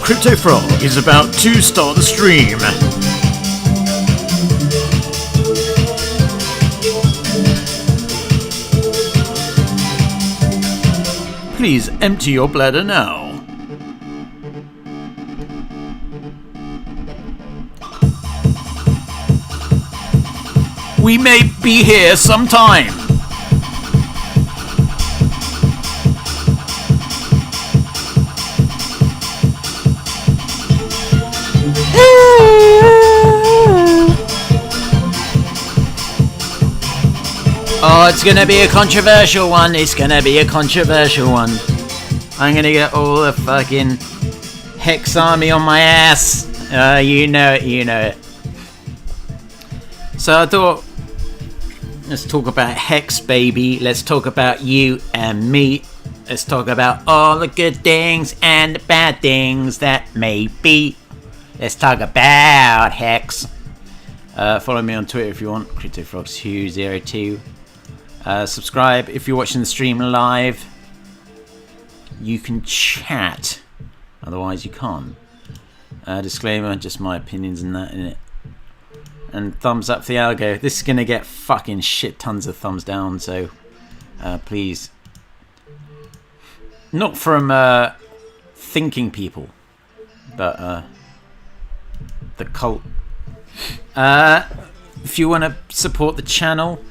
CryptoFrog is about to start the stream. Please empty your bladder now. We may be here sometime. Oh, it's gonna be a controversial one. It's gonna be a controversial one. I'm gonna get all the fucking HEX army on my ass. You know it, you know it. So I thought, let's talk about HEX, baby. Let's talk about you and me. Let's talk about all the good things and the bad things that may be. Let's talk about HEX. Follow me on Twitter if you want, CryptoFrogs202. Subscribe if you're watching the stream live. You can chat, otherwise you can't. Disclaimer, just my opinions and that in it. And thumbs up for the algo. This is gonna get fucking shit tons of thumbs down, so please. Not from thinking people, but the cult. If you want to support the channel,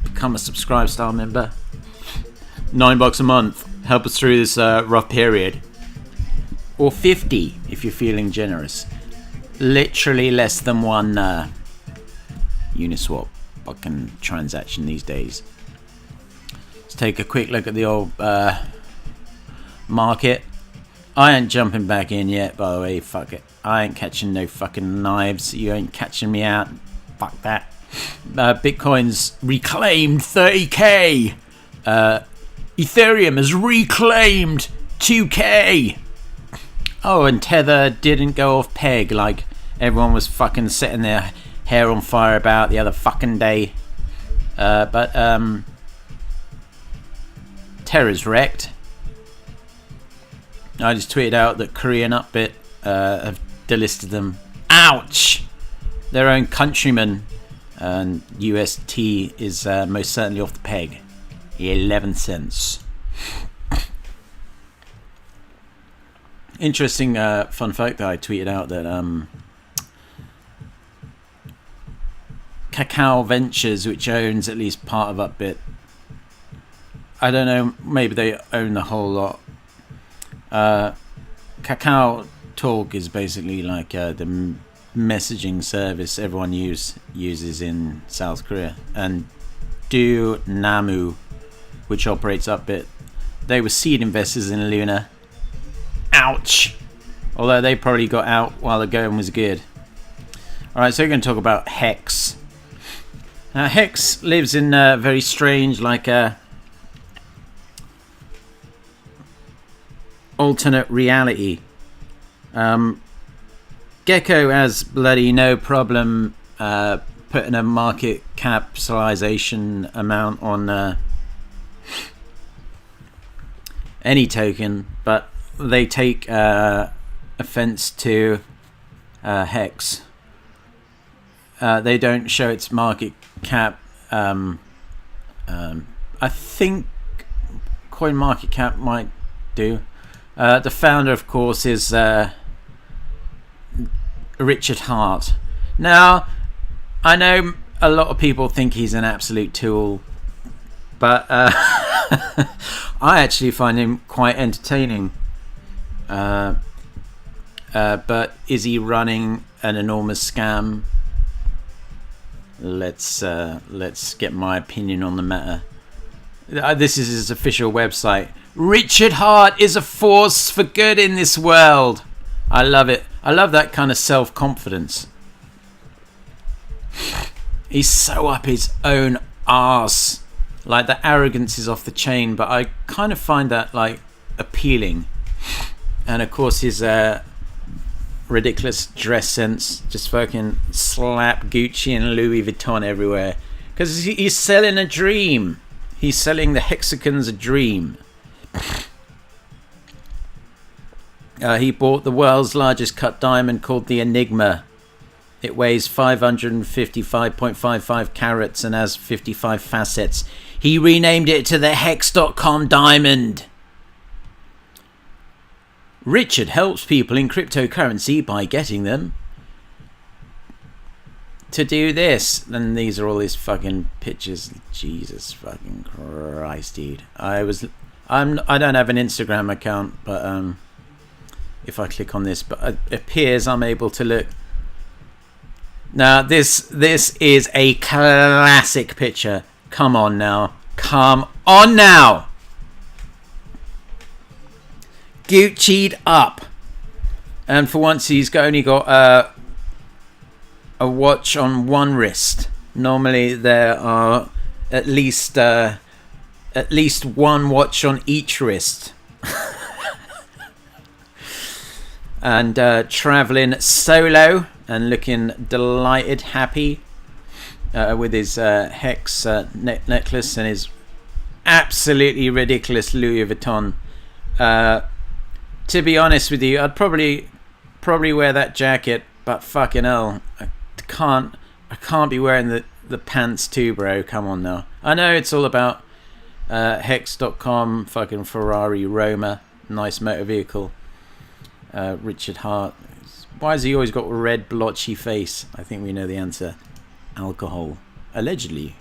become a subscribe style member. $9 a month. Help us through this rough period. Or 50 if you're feeling generous. Literally less than one Uniswap fucking transaction these days. Let's take a quick look at the old market. I ain't jumping back in yet, by the way. Fuck it. I ain't catching no fucking knives. You ain't catching me out. Fuck that. Bitcoin's reclaimed 30k. Ethereum has reclaimed 2k. Oh, and Tether didn't go off peg like everyone was fucking setting their hair on fire about the other fucking day. But Tether's wrecked. I just tweeted out that Korean Upbit have delisted them. Ouch! Their own countrymen. And UST is most certainly off the peg. 11 cents. Interesting fun fact that I tweeted out that Kakao Ventures, which owns at least part of Upbit, I don't know, maybe they own the whole lot. Kakao Talk is basically like the messaging service everyone uses in South Korea, and Do Namu, which operates Upbit, they were seed investors in Luna. Ouch! Although they probably got out while the going was good. Alright, so we're going to talk about HEX. HEX lives in a very strange, like alternate reality. Gecko has bloody no problem putting a market capitalization amount on any token, but they take offense to HEX. They don't show its market cap. I think CoinMarketCap might do. The founder, of course, is Richard Heart. Now, I know a lot of people think he's an absolute tool, but I actually find him quite entertaining. But is he running an enormous scam? Let's get my opinion on the matter. This is his official website. Richard Heart is a force for good in this world. I love it. I love that kind of self-confidence. He's so up his own arse. Like, the arrogance is off the chain, but I kind of find that, like, appealing. And of course his ridiculous dress sense, just fucking slap Gucci and Louis Vuitton everywhere, because he's selling a dream. He's selling the Hexicans a dream. He bought the world's largest cut diamond called the Enigma. It weighs 555.55 carats and has 55 facets. He renamed it to the HEX.com diamond. Richard helps people in cryptocurrency by getting them to do this. And these are all his fucking pictures. Jesus fucking Christ, dude. I don't have an Instagram account, but if I click on this, but it appears I'm able to look. Now this is a classic picture. Come on now. Come on now. Gucci'd up, and for once he's only got a watch on one wrist. Normally there are at least one watch on each wrist. And traveling solo and looking delighted, happy with his HEX necklace and his absolutely ridiculous Louis Vuitton. To be honest with you, I'd probably wear that jacket, but fucking hell, I can't be wearing the pants too, bro. Come on now. I know it's all about Hex.com, fucking Ferrari Roma, nice motor vehicle. Richard Heart. Why has he always got a red blotchy face? I think we know the answer. Alcohol, allegedly.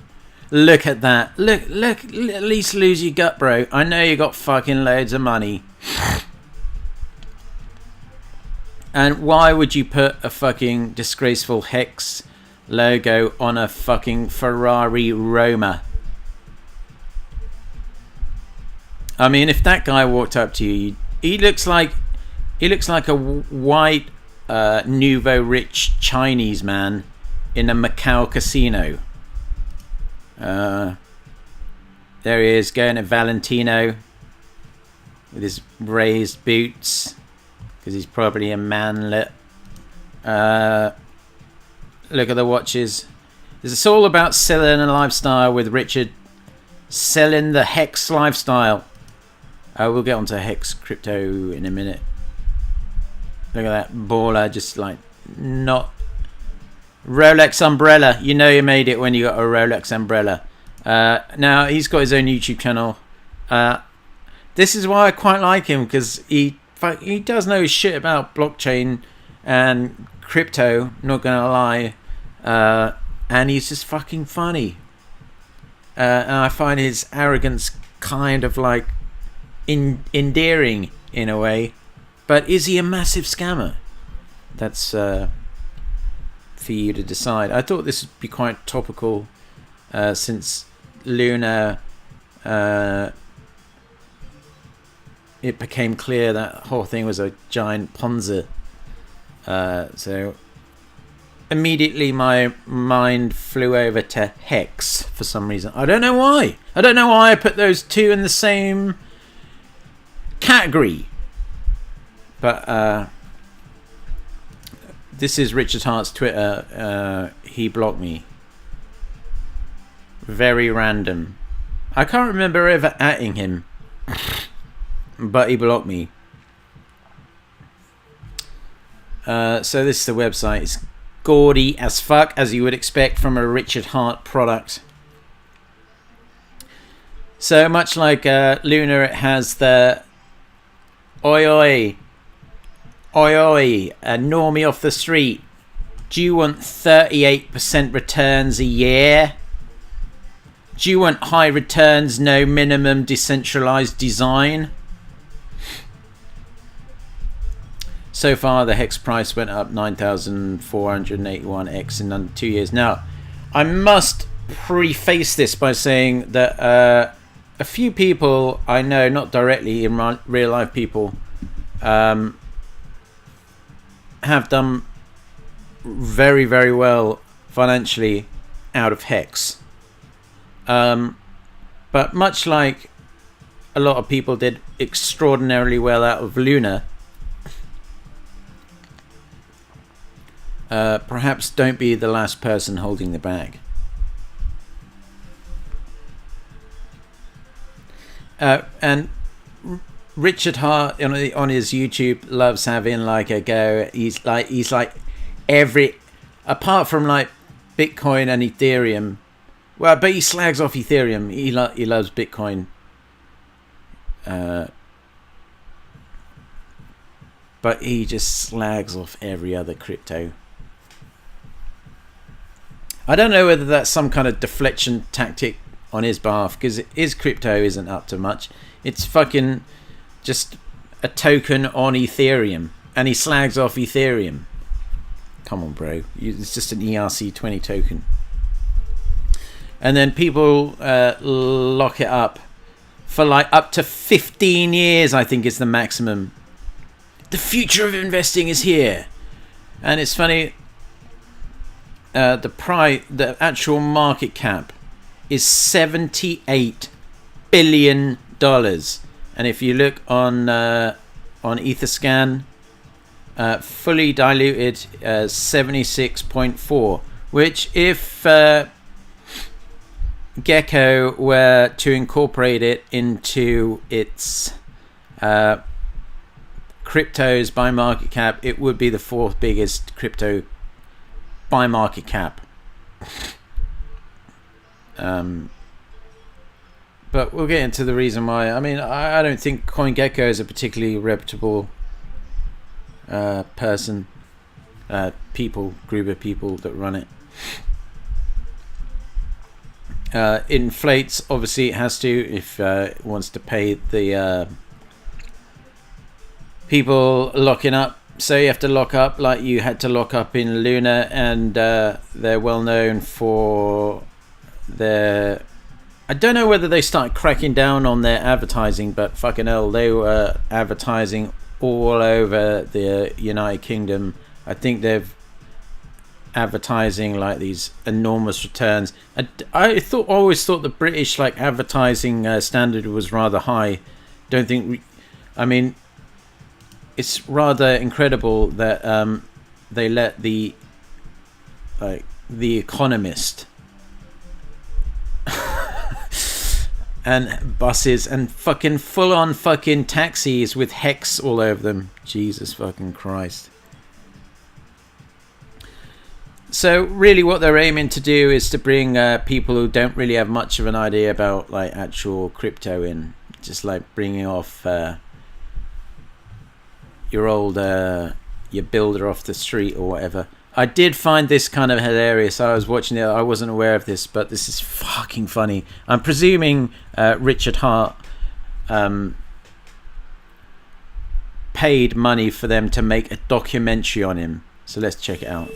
Look at that. Look. At least lose your gut, bro. I know you got fucking loads of money. And why would you put a fucking disgraceful Hex logo on a fucking Ferrari Roma? I mean, if that guy walked up to you, he looks like a white nouveau rich Chinese man in a Macau casino. There he is, going to Valentino with his raised boots, because he's probably a manlet. Look at the watches. It's all about selling a lifestyle with Richard. Selling the Hex lifestyle. We'll get onto Hex crypto in a minute. Look at that baller, just like not Rolex umbrella. You know you made it when you got a Rolex umbrella. Now he's got his own YouTube channel. This is why I quite like him, because he does know his shit about blockchain and crypto. Not gonna lie, and he's just fucking funny. And I find his arrogance kind of like endearing in a way. But is he a massive scammer? That's for you to decide. I thought this would be quite topical since Luna, it became clear that whole thing was a giant PONZ. So immediately my mind flew over to HEX for some reason. I don't know why. I put those two in the same category. But this is Richard Hart's Twitter. He blocked me. Very random. I can't remember ever atting him, but he blocked me. So this is the website. It's gaudy as fuck, as you would expect from a Richard Hart product. So much like Luna, it has the Oi, oi. Oi, oi. A normie off the street. Do you want 38% returns a year? Do you want high returns, no minimum decentralized design? So far, the HEX price went up 9,481x in under 2 years. Now, I must preface this by saying that a few people I know, not directly in real life people, have done very, very well financially out of HEX. But much like a lot of people did extraordinarily well out of Luna, perhaps don't be the last person holding the bag. And Richard Hart on his YouTube loves having like a go. He's like every, apart from like Bitcoin and Ethereum. Well, but he slags off Ethereum. He loves Bitcoin. But he just slags off every other crypto. I don't know whether that's some kind of deflection tactic on his behalf, because his crypto isn't up to much. It's fucking just a token on Ethereum, and he slags off Ethereum. Come on, bro. It's just an ERC20 token. And then people lock it up for like up to 15 years, I think is the maximum. The future of investing is here. And it's funny, the actual market cap is $78 billion. And if you look on Etherscan, fully diluted 76.4, which if Gecko were to incorporate it into its cryptos by market cap, it would be the fourth biggest crypto by market cap. But we'll get into the reason why. I mean, I don't think CoinGecko is a particularly reputable group of people that run it. Inflates, obviously it has to, if it wants to pay the people locking up. So you have to lock up like you had to lock up in Luna, and they're well known for their, I don't know whether they started cracking down on their advertising, but fucking hell, they were advertising all over the United Kingdom. I think they've advertising like these enormous returns. I always thought the British like advertising standard was rather high. Don't think I mean, it's rather incredible that they let the Economist and buses and fucking full on fucking taxis with HEX all over them. Jesus fucking Christ. So really what they're aiming to do is to bring people who don't really have much of an idea about like actual crypto in, just like bringing off your old your builder off the street or whatever. I did find this kind of hilarious. I was watching it, I wasn't aware of this, but this is fucking funny. I'm presuming Richard Hart paid money for them to make a documentary on him. So let's check it out.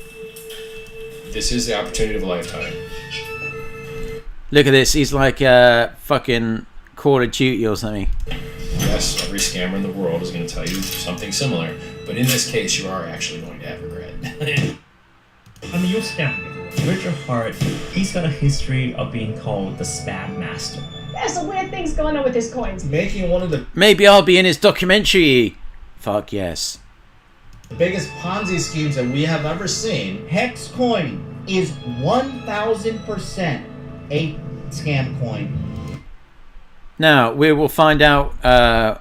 This is the opportunity of a lifetime. Look at this. He's like fucking Call of Duty or something. Yes, every scammer in the world is going to tell you something similar, but in this case, you are actually going to have regret. I mean, you're scamming everyone. Richard Hart, he's got a history of being called the spam master. There's some weird things going on with his coins. Making one of the Maybe I'll be in his documentary. Fuck yes. biggest Ponzi schemes that we have ever seen. HEX coin is 1,000% a scam coin. Now, we will find out, I'm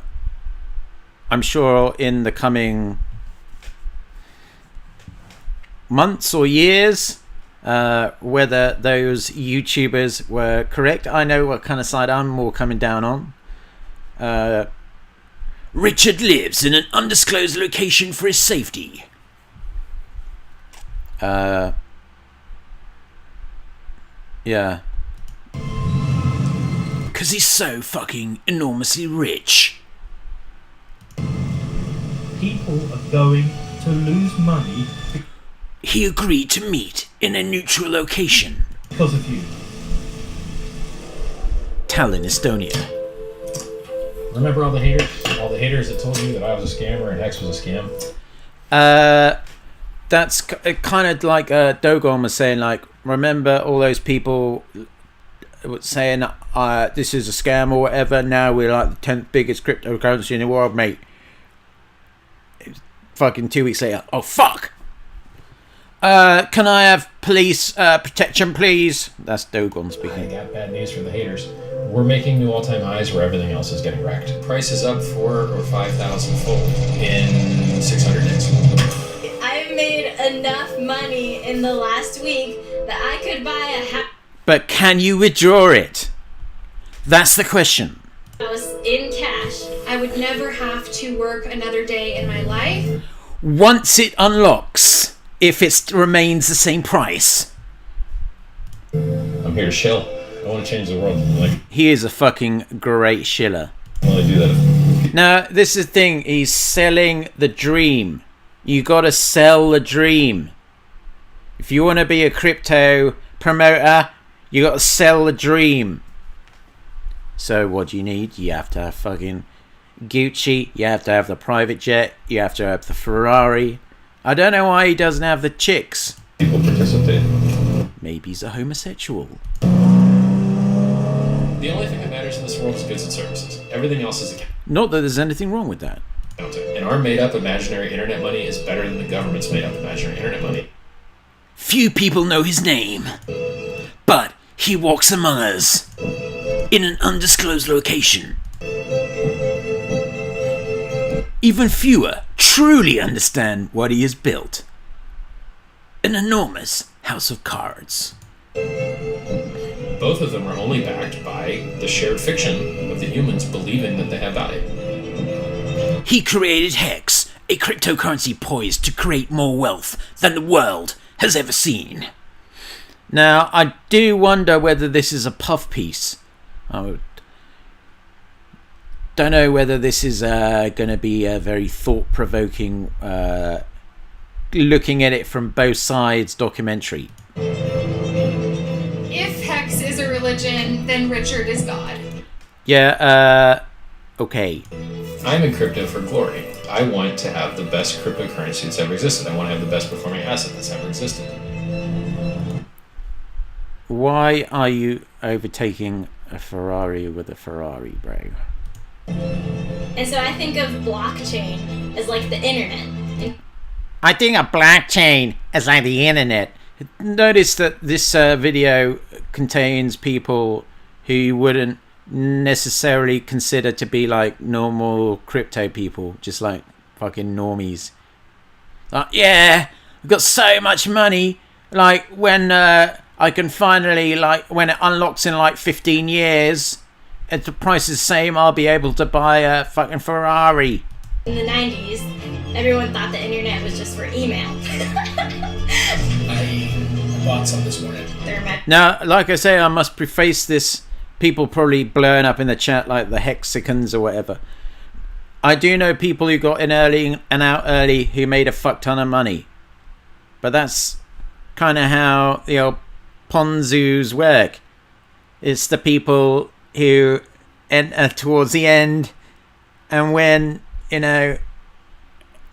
sure, in the coming months or years, whether those YouTubers were correct. I know what kind of side I'm more coming down on. Richard lives in an undisclosed location for his safety. Yeah. Because he's so fucking enormously rich. People are going to lose money He agreed to meet in a neutral location. because of you. Tallinn, Estonia. Remember all the haters? All the haters that told you that I was a scammer and Hex was a scam? That's kind of like Dogon was saying, like, remember all those people saying this is a scam or whatever, now we're like the 10th biggest cryptocurrency in the world, mate. Fucking 2 weeks later, oh fuck! Can I have police protection, please? That's Dogon I speaking. got bad news for the haters. We're making new all-time highs where everything else is getting wrecked. Price is up 4,000 or 5,000 fold in 600 days. I've made enough money in the last week that I could buy a But can you withdraw it? That's the question. house in cash. I would never have to work another day in my life. Once it unlocks, if it remains the same price. I'm here to chill. I want to change the world. Like, He is a fucking great shiller. I only do that. Now, this is the thing. He's selling the dream. You gotta sell the dream. If you want to be a crypto promoter, you gotta sell the dream. So what do you need? You have to have fucking Gucci. You have to have the private jet. You have to have the Ferrari. I don't know why he doesn't have the chicks. People participate. Maybe he's a homosexual. The only thing that matters in this world is goods and services. Everything else is Not that there's anything wrong with that. accounting. And our made-up imaginary internet money is better than the government's made-up imaginary internet money. Few people know his name, but he walks among us in an undisclosed location. Even fewer truly understand what he has built. An enormous house of cards. Both of them are only backed by the shared fiction of the humans believing that they have value. He created HEX, a cryptocurrency poised to create more wealth than the world has ever seen. Now, I do wonder whether this is a puff piece. I don't know whether this is going to be a very thought-provoking, looking at it from both sides documentary. If Hex is a religion, then Richard is God. Yeah, okay. I'm in crypto for glory. I want to have the best cryptocurrency that's ever existed. I want to have the best performing asset that's ever existed. Why are you overtaking a Ferrari with a Ferrari, bro? And so I think of blockchain as like the internet. I think a blockchain is like the internet. Notice that this video contains people who you wouldn't necessarily consider to be like normal crypto people, just like fucking normies. Like, yeah, I've got so much money. Like when I can finally, like when it unlocks in like 15 years, if the price is the same, I'll be able to buy a fucking Ferrari. In the 90s, everyone thought the internet was just for email. I bought some this morning. Now, like I say, I must preface this. People probably blowing up in the chat like the Hexicans or whatever. I do know people who got in early and out early who made a fuck ton of money. But that's kind of how the old PONZs work. It's the people who enter towards the end, and when, you know,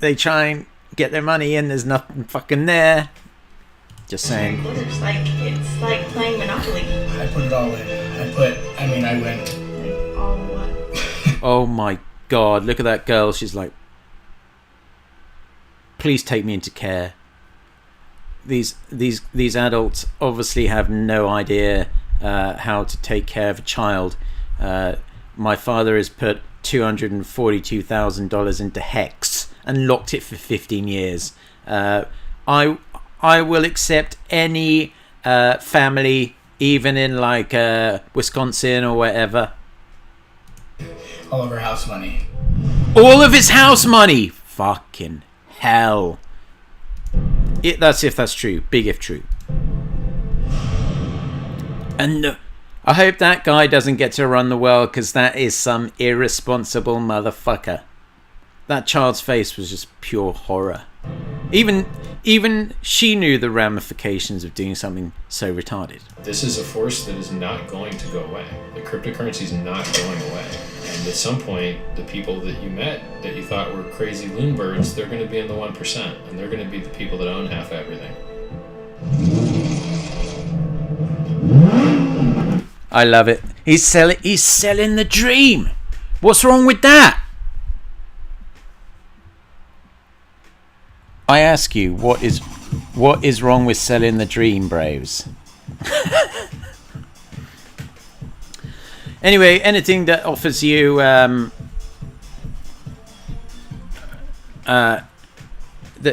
they try and get their money in, there's nothing fucking there. Just saying. It's like playing Monopoly. I put it all in. I went. All what? Oh my god, look at that girl. She's like, please take me into care. These adults obviously have no idea how to take care of a child. My father has put $242,000 into HEX and locked it for 15 years. I will accept any family, even in like Wisconsin or whatever. All of our house money. All of his house money. Fucking hell. That's if that's true. Big if true. And I hope that guy doesn't get to run the world, because that is some irresponsible motherfucker. That child's face was just pure horror. Even she knew the ramifications of doing something so retarded. This is a force that is not going to go away. The cryptocurrency is not going away. And at some point, the people that you met that you thought were crazy loon birds, they're going to be in the 1%, and they're going to be the people that own half everything. I love it. He's selling the dream. What's wrong with that? I ask you, what is wrong with selling the dream, bros? Anyway, anything that offers you that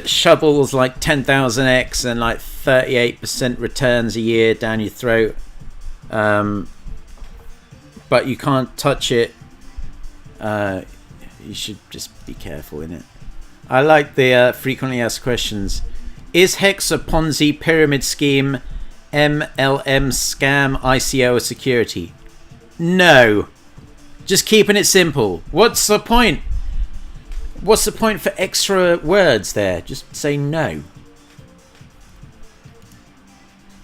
shovels like 10,000x and like 38% returns a year down your throat, but you can't touch it, you should just be careful in it. I like the frequently asked questions. Is HEX a PONZ pyramid scheme, MLM scam, ICO, or security? No. Just keeping it simple. What's the point? What's the point for extra words there? Just say no.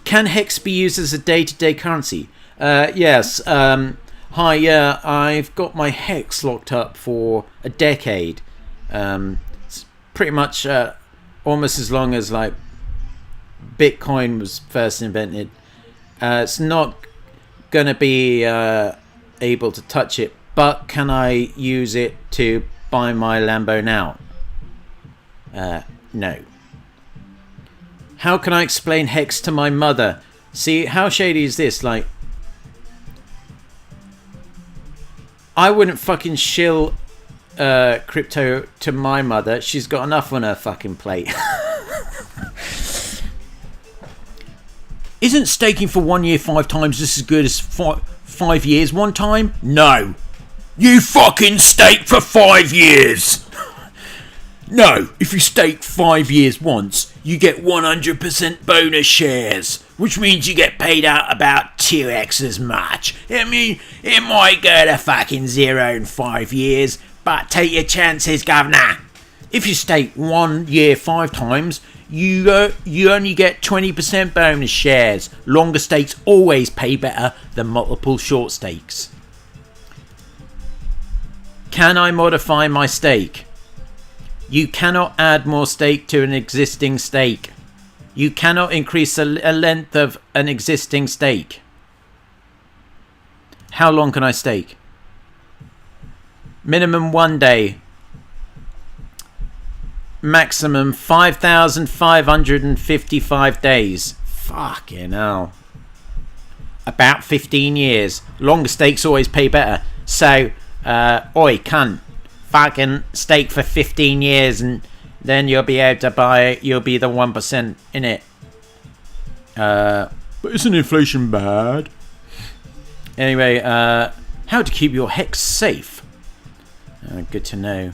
Can HEX be used as a day-to-day currency? Yes. Hi, yeah, I've got my HEX locked up for a decade. It's pretty much almost as long as like Bitcoin was first invented. It's not gonna be able to touch it, but can I use it to buy my Lambo now? No. How can I explain HEX to my mother? See, how shady is this? Like, I wouldn't fucking shill crypto to my mother. She's got enough on her fucking plate. Isn't staking for 1 year 5 times just as good as 5 years 1 time? No. You fucking stake for 5 years. No, if you stake 5 years once, you get 100% bonus shares, which means you get paid out about 2x as much. I mean, it might go to fucking 0 in 5 years, but take your chances, governor. If you stake 1 year 5 times, you only get 20% bonus shares. Longer stakes always pay better than multiple short stakes. Can I modify my stake? You cannot add more stake to an existing stake. You cannot increase a length of an existing stake. How long can I stake? Minimum 1 day. Maximum 5,555 days. Fucking hell. About 15 years. Longer stakes always pay better. So, oi, cunt. Fucking stake for 15 years and then you'll be able to buy it. You'll be the 1% in it. But isn't inflation bad? Anyway, how to keep your HEX safe. Good to know.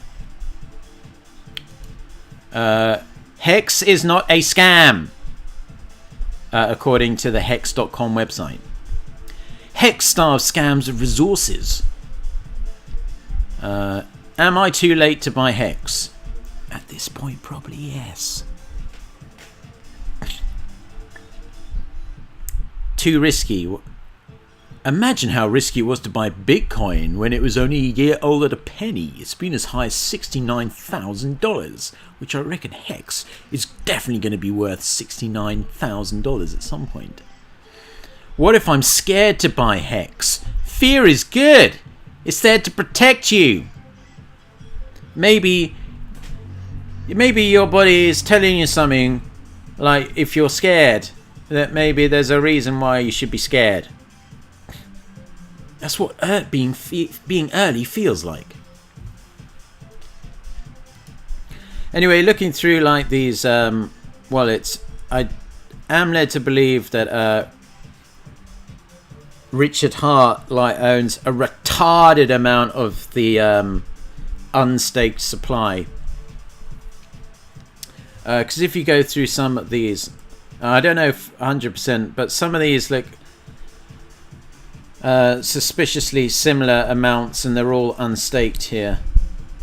HEX is not a scam, according to the hex.com website. HEX starves scams of resources. Am I too late to buy HEX? At this point, probably yes. Too risky. Imagine how risky it was to buy Bitcoin when it was only a year old at a penny. It's been as high as $69,000, which I reckon HEX is definitely going to be worth $69,000 at some point. What if I'm scared to buy HEX? Fear is good. It's there to protect you. Maybe your body is telling you something, like if you're scared, that maybe there's a reason why you should be scared. That's what being early feels like. Anyway, looking through like these wallets, I am led to believe that Richard Hart like owns a retarded amount of the unstaked supply. Because if you go through some of these, I don't know if 100%, but some of these look suspiciously similar amounts, and they're all unstaked here.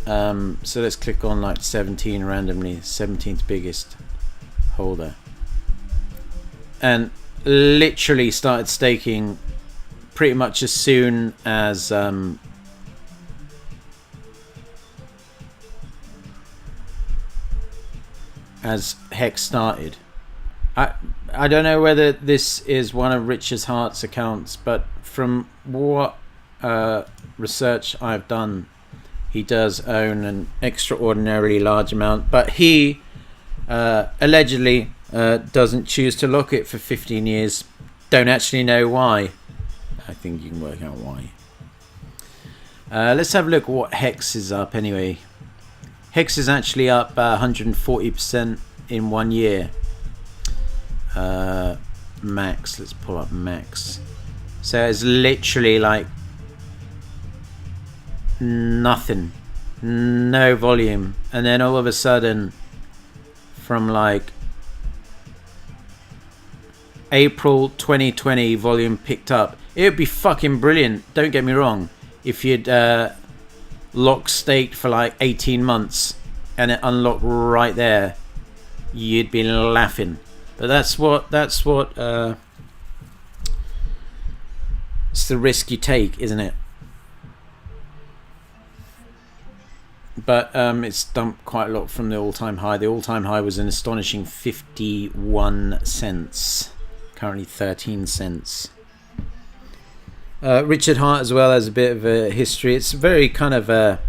So let's click on like 17 randomly, 17th biggest holder, and literally started staking pretty much as soon as HEX started. I don't know whether this is one of Richard Hart's accounts, but from what research I've done, he does own an extraordinarily large amount, but he allegedly doesn't choose to lock it for 15 years. Don't actually know why. I think you can work out why. Let's have a look at what HEX is up anyway. HEX is actually up 140% in 1 year. Max, let's pull up max. So it's literally like nothing, no volume, and then all of a sudden from like April 2020 volume picked up. It would be fucking brilliant, don't get me wrong, if you'd lock staked for like 18 months and it unlocked right there. You'd be laughing. But that's what it's the risk you take, isn't it? But it's dumped quite a lot from the all-time high. The all-time high was an astonishing 51 cents. Currently 13 cents. Richard Hart as well has a bit of a history. It's very kind of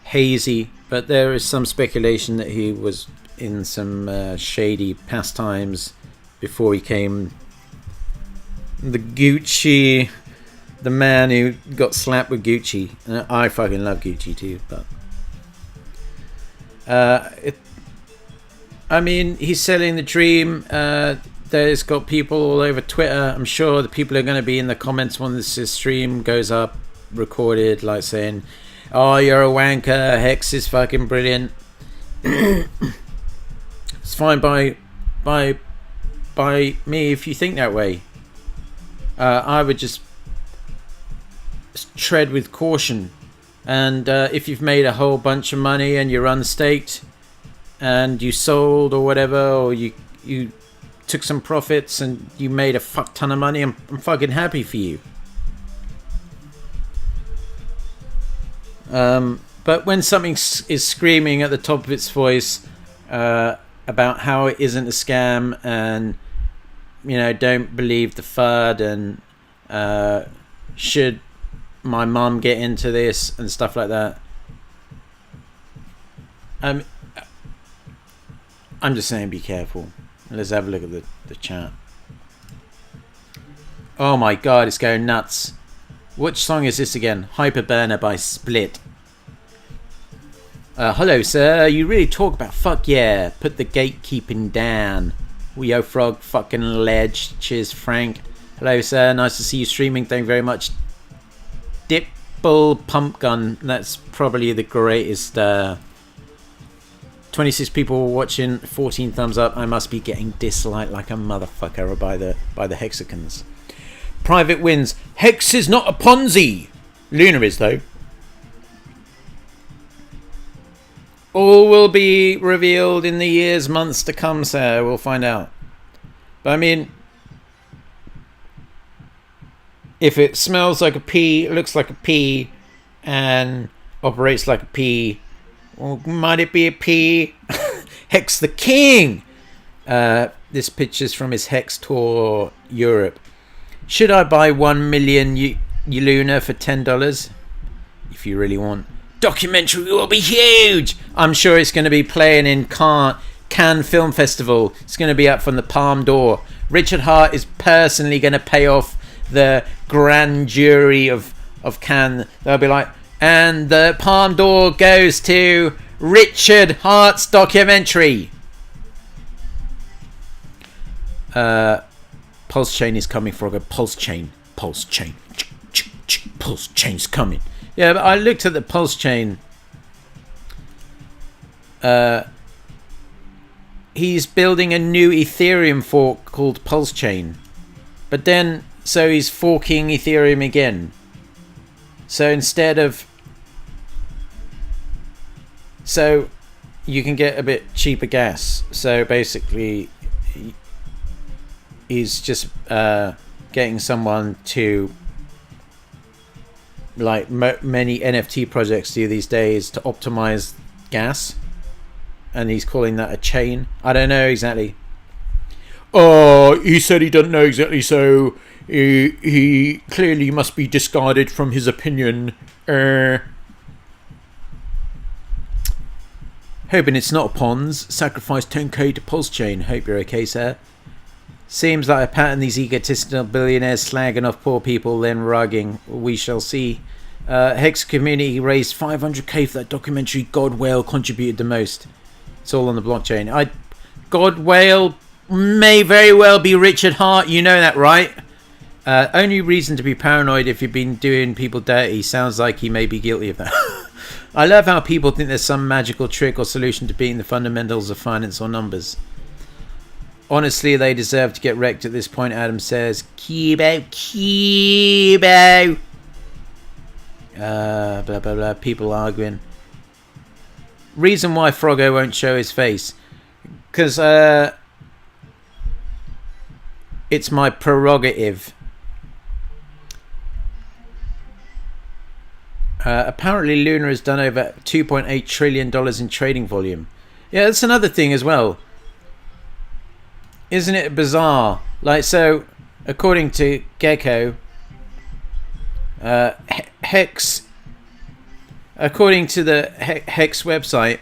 hazy, but there is some speculation that he was in some shady pastimes before he came the Gucci, the man who got slapped with Gucci. I fucking love Gucci too, but I mean, he's selling the dream. There's got people all over Twitter. I'm sure the people are going to be in the comments when this stream goes up, recorded, like saying, "Oh, you're a wanker. HEX is fucking brilliant." It's fine by me if you think that way. I would just tread with caution, and if you've made a whole bunch of money and you're unstaked and you sold or whatever, or you took some profits and you made a fuck ton of money, I'm fucking happy for you. But when something is screaming at the top of its voice about how it isn't a scam, and don't believe the FUD, and should my mum get into this and stuff like that, I'm just saying, be careful. Let's have a look at the chat. Oh my god, it's going nuts. Which song is this again? Hyperburner by Split. Hello sir, you really talk about fuck yeah, put the gatekeeping down. Weo Frog, fucking ledge. Cheers Frank. Hello sir, nice to see you streaming, thank you very much. Dipple Pump Gun, that's probably the greatest. 26 people watching, 14 thumbs up. I must be getting disliked like a motherfucker by the Hexicans. Private wins. HEX is not a Ponzi. Luna is though. All will be revealed in the years, months to come, sir. We'll find out. But I mean, if it smells like a pea, looks like a pea, and operates like a pea, well, might it be a pea? HEX the King! This picture's from his HEX tour Europe. Should I buy 1 million Luna for $10? If you really want. Documentary will be huge! I'm sure it's going to be playing in Cannes Film Festival. It's going to be up from the Palme d'Or. Richard Hart is personally going to pay off the grand jury of Cannes. They'll be like, and the Palme d'Or goes to Richard Hart's documentary. Pulse chain is coming, Frogger. Pulse chain. Pulse chain. Pulse chain's coming. Yeah, but I looked at the pulse chain. He's building a new Ethereum fork called Pulse Chain. But then, so he's forking Ethereum again. So instead of... So you can get a bit cheaper gas. So basically, he's just getting someone to... Like many NFT projects do these days, to optimize gas. And he's calling that a chain. I don't know exactly. Oh, he said he doesn't know exactly, so he clearly must be discarded from his opinion. Hoping it's not a PONZ. Sacrifice 10k to Pulse Chain. Hope you're okay, sir. Seems like a pattern, these egotistical billionaires slagging off poor people, then rugging. We shall see. Hex community raised 500k for that documentary. God Whale contributed the most. It's all on the blockchain. God Whale may very well be Richard Hart. You know that, right? Only reason to be paranoid if you've been doing people dirty. Sounds like he may be guilty of that. I love how people think there's some magical trick or solution to beating the fundamentals of finance or numbers. Honestly, they deserve to get wrecked at this point, Adam says. Kibo. Blah, blah, blah. People arguing. Reason why Froggo won't show his face. Because it's my prerogative. Apparently Luna has done over $2.8 trillion in trading volume. Yeah, that's another thing as well. Isn't it bizarre? Like, so, according to Gecko, HEX, according to the HEX website,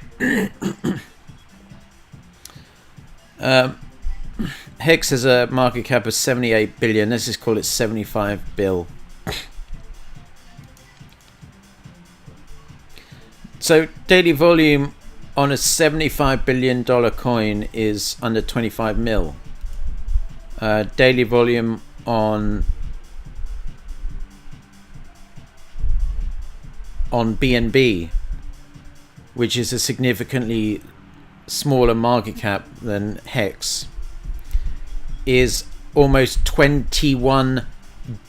HEX has a market cap of 78 billion. Let's just call it 75 bill. So daily volume on a $75 billion coin is under 25 mil. Daily volume on BNB, which is a significantly smaller market cap than HEX, is almost $21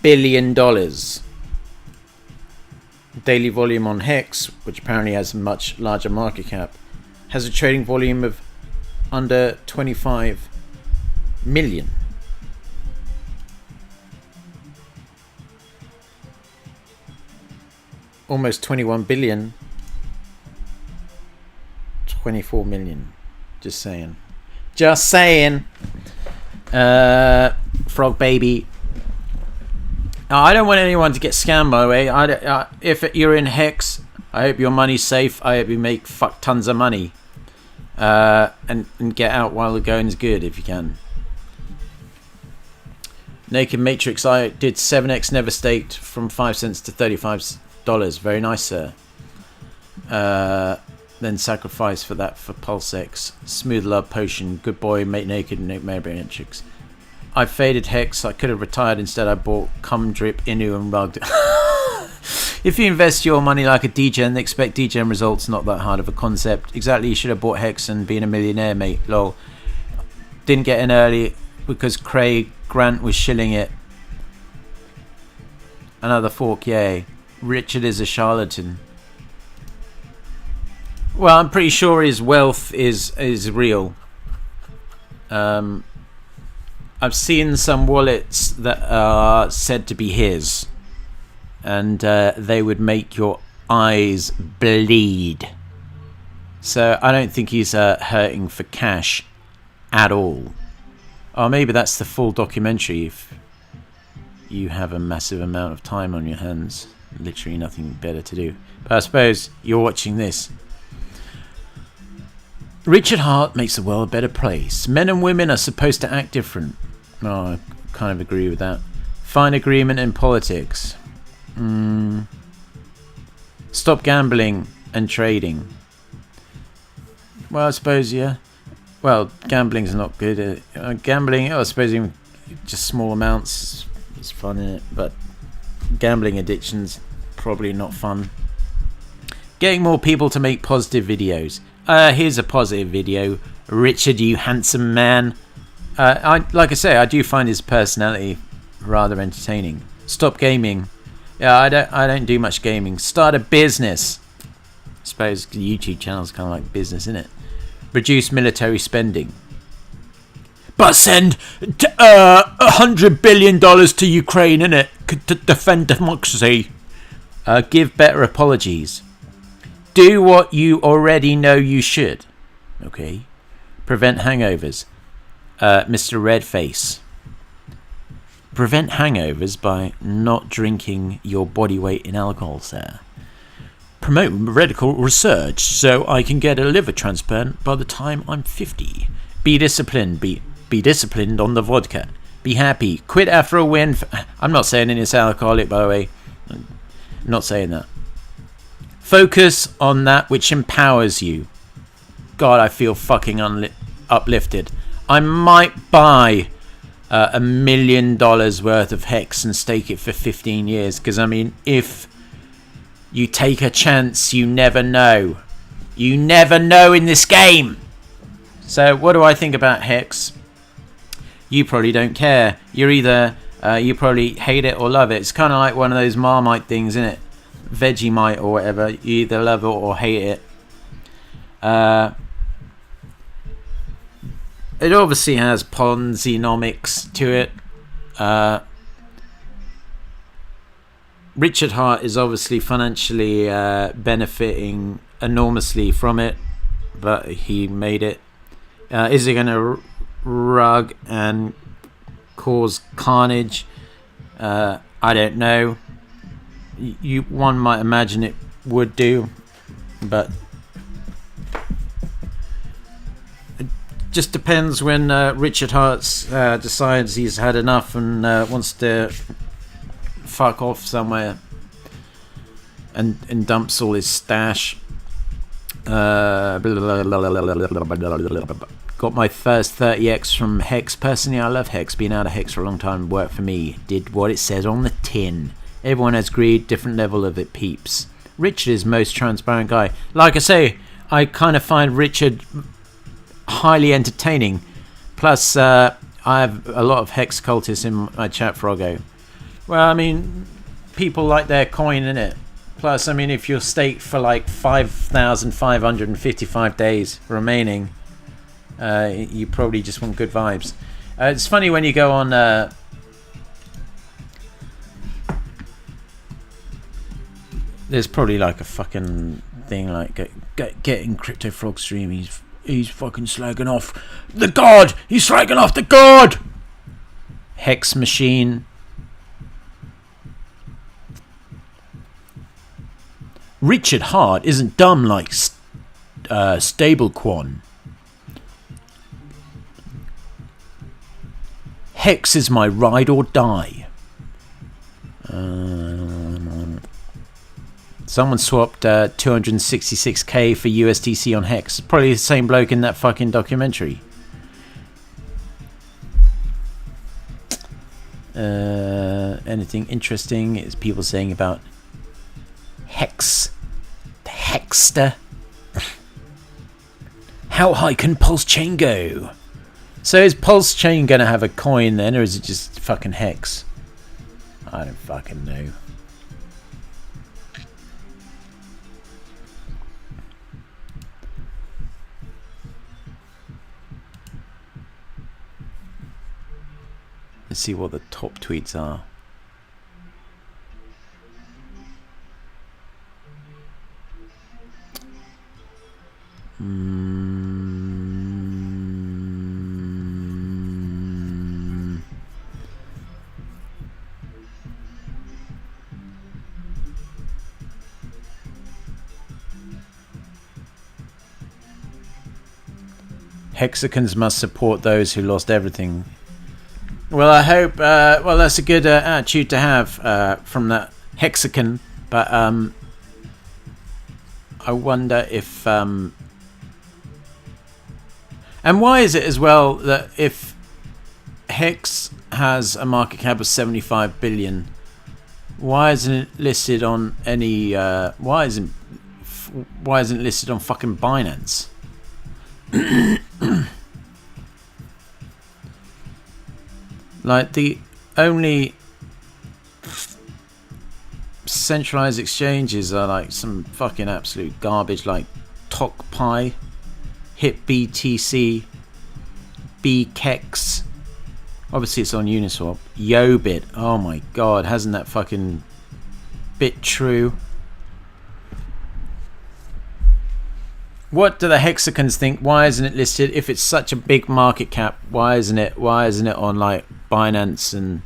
billion. Daily volume on HEX, which apparently has a much larger market cap, has a trading volume of under 25 million. Almost 21 billion. 24 million. Just saying. Just saying. Frog baby. I don't want anyone to get scammed, by the way. If you're in HEX, I hope your money's safe. I hope you make fuck tons of money. And get out while the going's good if you can. Naked Matrix, I did 7x never staked from 5 cents to $35. Very nice, sir. Then sacrifice for that for Pulse X. Smooth Love Potion. Good boy, mate naked, Matrix. I faded HEX. I could have retired. Instead I bought Cum Drip, Inu and Rugged. If you invest your money like a degen, expect degen results. Not that hard of a concept. Exactly, you should have bought HEX and been a millionaire, mate. Lol. Didn't get in early because Craig Grant was shilling it. Another fork, yay. Richard is a charlatan. Well, I'm pretty sure his wealth is real. I've seen some wallets that are said to be his, and they would make your eyes bleed. So I don't think he's hurting for cash at all. Or maybe that's the full documentary if you have a massive amount of time on your hands. Literally nothing better to do. But I suppose you're watching this. Richard Hart makes the world a better place. Men and women are supposed to act different. Oh, I kind of agree with that. Find agreement in politics. Stop gambling and trading. Well, I suppose, yeah. Well, gambling's not good. Gambling, I suppose even just small amounts is fun in it. But gambling addictions probably not fun. Getting more people to make positive videos. Here's a positive video. Richard, you handsome man. Like I say, I do find his personality rather entertaining. Stop gaming. Yeah, I don't do much gaming. Start a business. I suppose the YouTube channel's kind of like business, isn't it? Reduce military spending. But send $100 billion to Ukraine, innit? To defend democracy. Give better apologies. Do what you already know you should. Okay. Prevent hangovers. Mr. Redface. Prevent hangovers by not drinking your body weight in alcohol, sir. Promote medical research so I can get a liver transplant by the time I'm 50. Be disciplined. Be disciplined on the vodka. Be happy. Quit after a win. I'm not saying it's alcoholic, by the way. I'm not saying that. Focus on that which empowers you. God, I feel fucking uplifted. I might buy $1 million worth of HEX and stake it for 15 years. Because, I mean, if you take a chance, you never know. You never know in this game. So, what do I think about HEX? You probably don't care. You're either, you probably hate it or love it. It's kind of like one of those Marmite things, isn't it? Vegemite or whatever. You either love it or hate it. It obviously has PONZ-nomics to it. Richard Hart is obviously financially benefiting enormously from it, but he made it. Is it going to rug and cause carnage? I don't know. One might imagine it would do, but it just depends when Richard Hart decides he's had enough and wants to fuck off somewhere and dumps all his stash. Got my first 30x from HEX. Personally, I love HEX. Been out of HEX for a long time. Worked for me. Did what it says on the tin. Everyone has greed, different level of it peeps. Richard is most transparent guy. Like I say, I kind of find Richard highly entertaining. Plus, I have a lot of HEX cultists in my chat, Froggo. Well, I mean, people like their coin, innit? Plus, I mean, if you're staked for like 5,555 days remaining, you probably just want good vibes. It's funny when you go on... there's probably like a fucking thing like getting Crypto Frog stream. He's fucking slagging off the god. He's slagging off the god. Hex machine. Richard Hart isn't dumb like Stablequan. Hex is my ride or die. Someone swapped 266k for USDC on HEX. Probably the same bloke in that fucking documentary. Anything interesting is people saying about HEX. The Hexster. How high can Pulse Chain go? So is Pulse Chain going to have a coin then, or is it just fucking HEX? I don't fucking know. Let's see what the top tweets are. Hexicans must support those who lost everything. Well, I hope. Well, that's a good attitude to have from that Hexican. But I wonder if. And why is it as well that if HEX has a market cap of 75 billion, Why isn't it listed on any? Why isn't it listed on fucking Binance? Like the only centralized exchanges are like some fucking absolute garbage, like TokPi, HitBTC, BKEX. Obviously it's on Uniswap. Yobit. Oh my god, hasn't that fucking bit true? What do the hexagons think? Why isn't it listed? If it's such a big market cap, why isn't it on like Binance and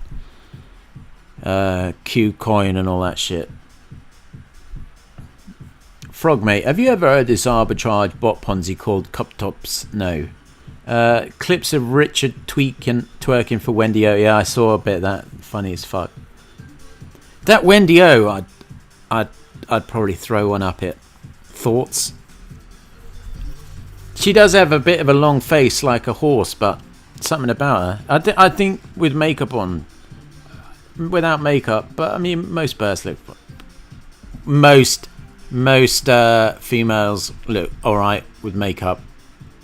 Qcoin and all that shit? Frogmate, have you ever heard this arbitrage bot Ponzi called Cup Tops? No. Clips of Richard twerking for Wendy O. Yeah, I saw a bit of that. Funny as fuck. That Wendy O, I'd probably throw one up it. Thoughts? She does have a bit of a long face like a horse, but something about her. I think with makeup on, without makeup, but I mean most birds look. Most females look alright with makeup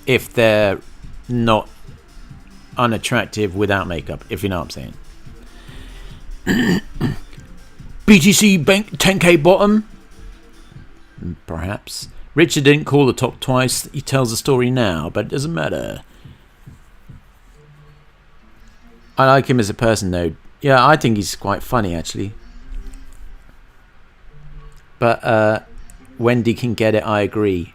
if they're not unattractive without makeup, if you know what I'm saying. BTC bank 10k bottom? Perhaps. Richard didn't call the top twice. He tells the story now, but it doesn't matter. I like him as a person though. Yeah, I think he's quite funny actually. But Wendy can get it, I agree.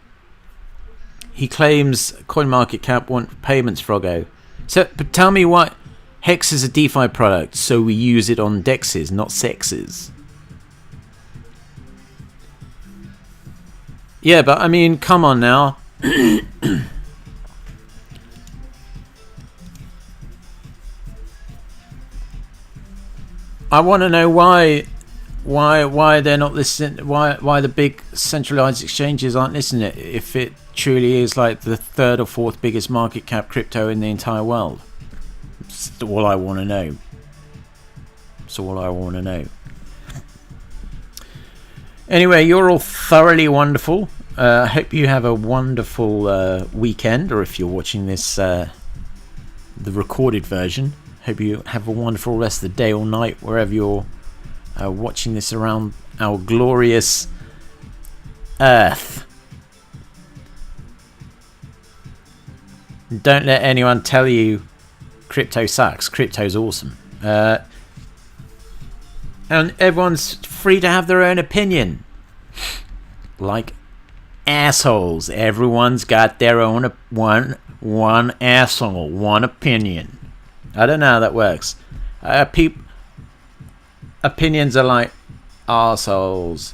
He claims CoinMarketCap want payments, Froggo. So, but tell me why HEX is a DeFi product, so we use it on DEXs, not sexes. Yeah, but I mean, come on now. I want to know why they're not listening. Why the big centralized exchanges aren't listening? If it truly is like the third or fourth biggest market cap crypto in the entire world. That's all I want to know. That's all I want to know. Anyway, you're all thoroughly wonderful. I hope you have a wonderful weekend, or if you're watching this the recorded version, hope you have a wonderful rest of the day or night wherever you're watching this around our glorious earth. Don't let anyone tell you crypto sucks. Crypto's awesome. And everyone's free to have their own opinion. Like assholes. Everyone's got their own one asshole, one opinion. I don't know how that works. Opinions are like assholes.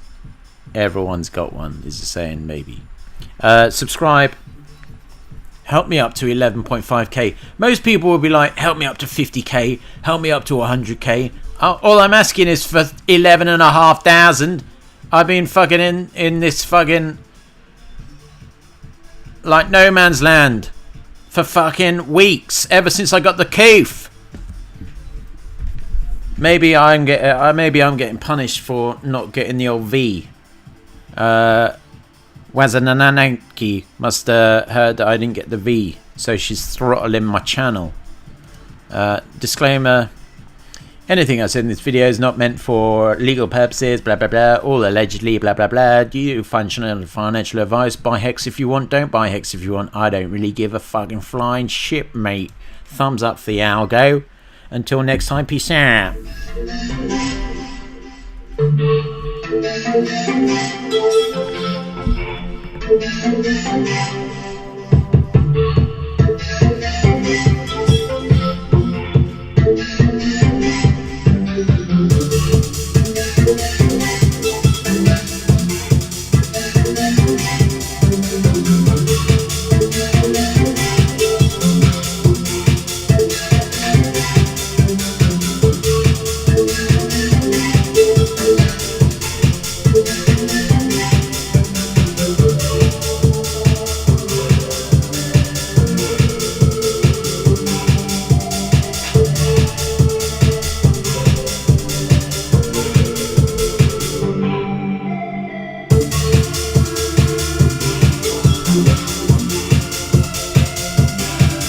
Everyone's got one, is the saying, maybe. Subscribe. Help me up to 11.5k. Most people will be like, help me up to 50k. Help me up to 100k. All I'm asking is for 11,500. I've been fucking in this fucking like no man's land for fucking weeks, ever since I got the keef. Maybe I'm getting punished for not getting the old V. Wazanananki must have heard that I didn't get the V, so she's throttling my channel. Disclaimer. Anything I said in this video is not meant for legal purposes, blah blah blah, all allegedly, blah blah blah. Do you financial advice? Buy HEX if you want, don't buy HEX if you want. I don't really give a fucking flying shit, mate. Thumbs up for the algo. Until next time, peace out.